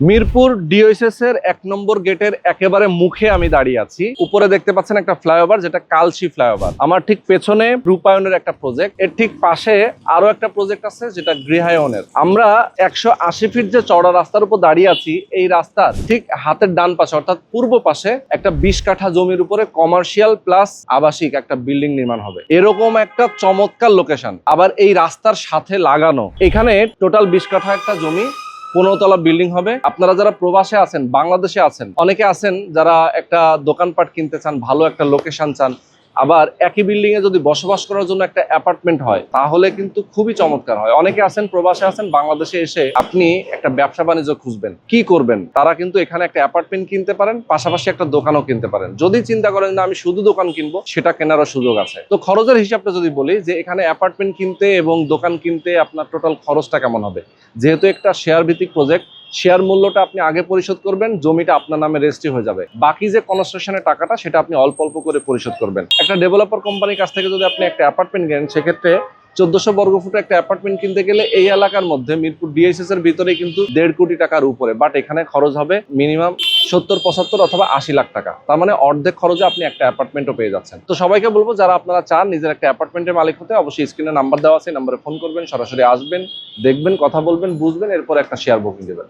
মিরপুর ডিওএসএস এর ১ নম্বর গেটের একেবারে মুখে আমি দাঁড়িয়ে আছি। উপরে দেখতে পাচ্ছেন একটা ফ্লাইওভার, যেটা কালশি ফ্লাইওভার। আমার ঠিক পেছনে রূপায়ণের একটা প্রজেক্ট, এর ঠিক পাশে আরো একটা প্রজেক্ট আছে যেটা গৃহায়নের। আমরা ১৮০ ফিট যে চওড়া রাস্তার উপর দাঁড়িয়ে আছি, এই রাস্তার ঠিক হাতের ডান পাশে অর্থাৎ পূর্ব পাশে একটা ২০ কাঠা জমির উপরে কমার্শিয়াল প্লাস আবাসিক একটা বিল্ডিং নির্মাণ হবে। এরকম একটা চমৎকার লোকেশন, আবার এই রাস্তার সাথে লাগানো। এখানে টোটাল ২০ কাঠা একটা জমি, ১৫ তলা বিল্ডিং হবে। আপনারা যারা প্রবাসে আছেন, বাংলাদেশে আছেন, অনেকে আছেন যারা একটা দোকানপাট কিনতে চান, ভালো একটা লোকেশন চান, আবার একই বিল্ডিং এ যদি বসবাস করার জন্য একটা অ্যাপার্টমেন্ট হয় তাহলে কিন্তু খুবই চমৎকার হয়। অনেকে আছেন প্রবাসে আছেন, বাংলাদেশে এসে আপনি একটা ব্যবসা বাণিজ্য খুঁজবেন, কি করবেন, তারা কিন্তু এখানে একটা অ্যাপার্টমেন্ট কিনতে পারেন, পাশাপাশি একটা দোকানও কিনতে পারেন। যদি চিন্তা করেন যে আমি শুধু দোকান কিনবো, সেটা কেনারও সুযোগ আছে। তো খরচের হিসাবটা যদি বলি যে এখানে অ্যাপার্টমেন্ট কিনতে এবং দোকান কিনতে আপনার টোটাল খরচটা কেমন হবে, যেহেতু একটা শেয়ার ভিত্তিক প্রজেক্ট, শেয়ার মূল্যটা আপনি আগে পরিশোধ করবেন, জমিটা আপনার নামে রেজিস্ট্রি হয়ে যাবে। বাকি যে কনস্ট্রাকশনের টাকাটা সেটা আপনি অল্প অল্প করে পরিশোধ করবেন। একটা ডেভেলপার কোম্পানির কাছ থেকে যদি আপনি একটা অ্যাপার্টমেন্ট কেনেন, সেক্ষেত্রে ১৪০০ বর্গ ফুটের একটা অ্যাপার্টমেন্ট কিনতে গেলে এই এলাকার মধ্যে মিরপুর ডিএসএস এর ভিতরে কিন্তু ১.৫ কোটি টাকার উপরে, বাট এখানে খরচ হবে মিনিমাম ৭০, ৭৫ অথবা ৮০ লাখ টাকা। তার মানে অর্ধেক খরচে আপনি একটা অ্যাপার্টমেন্টও পেয়ে যাচ্ছেন। তো সবাইকে বলবো, যারা আপনারা চান নিজের একটা অ্যাপার্টমেন্টের মালিক হতে, অবশ্যই স্ক্রিনে নাম্বার দেওয়া আছে, নাম্বারে ফোন করবেন, সরাসরি আসবেন, দেখবেন, কথা বলবেন, বুঝবেন, এরপর একটা শেয়ার বুকিং দেবেন।